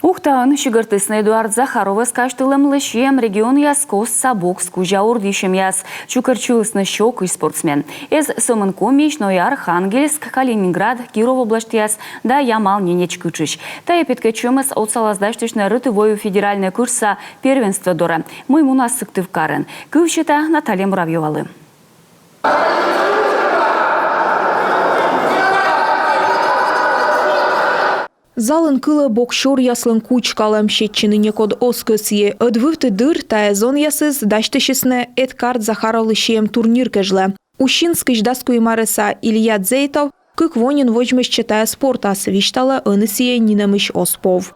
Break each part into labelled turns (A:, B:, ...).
A: Ухтан шигартысны Эдуард Захаров каштылым лещем регион яскос сабок скужа урдишем яс. Чукарчулысны щок и спортсмен. Эз Сомынкомич, но и Архангельск, Калининград, Киров область яс, да Ямал ненеч кычыч. Та эпиткачемес от салаздаштышны рытывою федеральная курса первенства дора. Мы ему нас сыктыв карен. Кывчета Наталья Муравьевалы.
B: Залын кылы бокшор яслын кучкалым щетчиныне код оскысье. Ödвывты дыр тая зон ясыз даштышысны Эдкард Захаров лещем турнир кежле. Ущинск ждаску и Мареса Илья Дзейтов кык вонин вожмыш читая спортас виштала ынысие нинамыш оспов.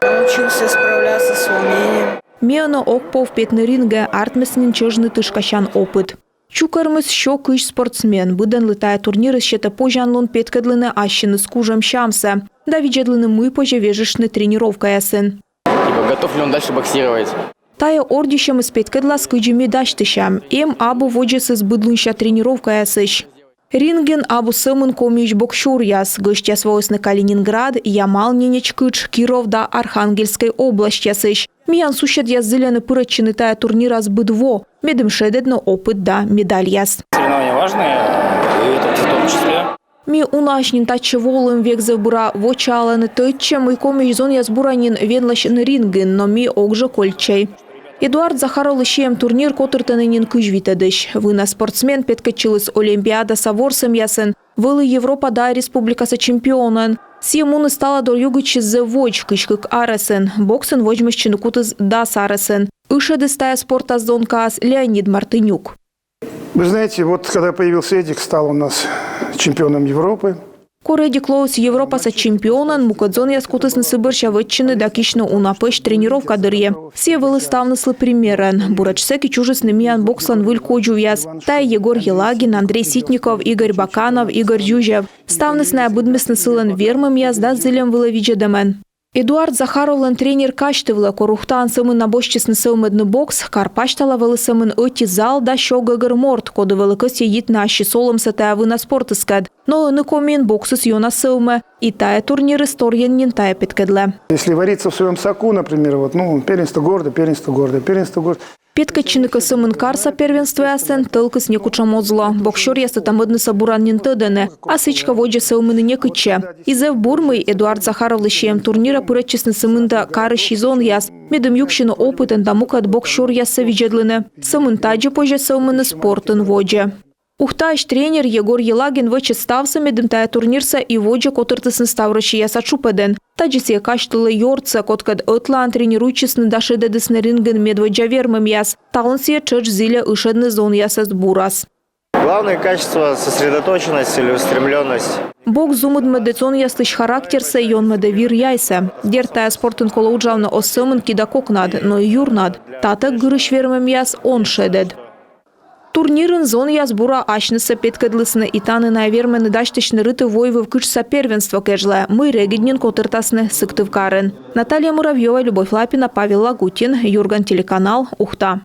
C: Научился справляться с волнением.
B: Меоно окпов петны ринге артмеснин чежны тышкащан опыт. Чукармыз щок иш спортсмен. Быдан летая турниры щета пожанлон петкадлыны ащины с кужем щамса. Да виджадлыны мы пожевежишны тренировка ясын.
D: Готов ли он дальше боксировать?
B: Тая ордищем из петкадла с кыджими даштышам. Абу воджес из быдлынща тренировка ясыш. Ринген абу Сомынкомич бокшур яс. Гыштя свойсны Калининград, Ямал ненеч кыч, Киров да Архангельской область ясыш. Миян сущат яс зеленый пырочины тая турнира с быдво. Медым шедедно опыт да медаль яс.
D: Соревнования важные, и это в том числе.
B: Ми унашнин таче волым век забура вочаланы тычем и комич зон яс буранин венлащны ринген, но ми огже кольчей. Эдуард Захаров лещем турнир котыртанынин кыжвитадыш. Вына спортсмен петкачылыс Олимпиада саворсым ясын. Вылы Европа да республикасы чемпионын. Сиемуны стала до югычы зе воч кышкык арысын. Боксын вожмышчыны кутыз да сарысын. Ышеды стая спорта зонкас Леонид Мартынюк.
E: Вы знаете, вот когда появился Эдик, стал у нас чемпионом Европы.
B: Коредик Лоус Европа со чемпионан, мукадзон яскутысны сыбырща вытчины да кишны унапыш тренировка дырье. Все вылы ставныслы примерен. Бурачсеки чужесны миян бокслан выль коджу яс. Тай Егор Елагин, Андрей Ситников, Игорь Баканов, Игорь Дюжев. Ставнысны обыдмесны сылын вермым яс да зылем вылы виджедамен. Эдуард Захаровлан тренер каштывла корухтан сымын набожчесны сылмыдны бокс, карпаштала вылы сымын öти зал да щогагыр морт, коды вылы кыс еит на ащи солым сатая вына спортыскад. Но ыны комин боксыс йона сылмы, и тая турнир историян нин тая петкедле.
E: Если вариться в своем соку, например, вот, первенство города, первенство города, первенство города.
B: Петкачыныка сымын карса первенство ясен, тылкыс не кучамозло. Бокшор ясы тамыдны сабуран нин тыдыны, а сычка воджа сылмыны не кыче. Изев бурмый Эдуард Захаров лещем турнира пырачесны сымында карыщи зон яс. Медым юкшины опытын тамукат бокшор ясы виджедлыны. Сымын таджи позже сылмыны спортын воджа. Ухташ тренер Егор Елагин вычет ставсы медым тая турнирса и воджа котыртысны ставрыщи яса чупеден. Таджисе каштылы йорца, коткад ытлан тренируйчесны дашедедысны ринген медводжа вермым яс. Талынсия чыч зиля ышедны зон ясас бурас.
D: Главное качество – сосредоточенность, целеустремленность.
B: Бокс зумыд медецон яслыш характерса и он медевир яйса. Дертая спортын кола уджавна осымын кидакок над, но и юр над. Татак гырыш вермым яс он шедед. Турнирын зон яс бура ачныса петкадлысны и таны на вермены даштышны рыты войвы в кычса первенство кежле. Мы региднин котыртасны сыктыв карен. Наталья Муравьева, Любовь Лапина, Павел Лагутин, Юрган, телеканал Ухта.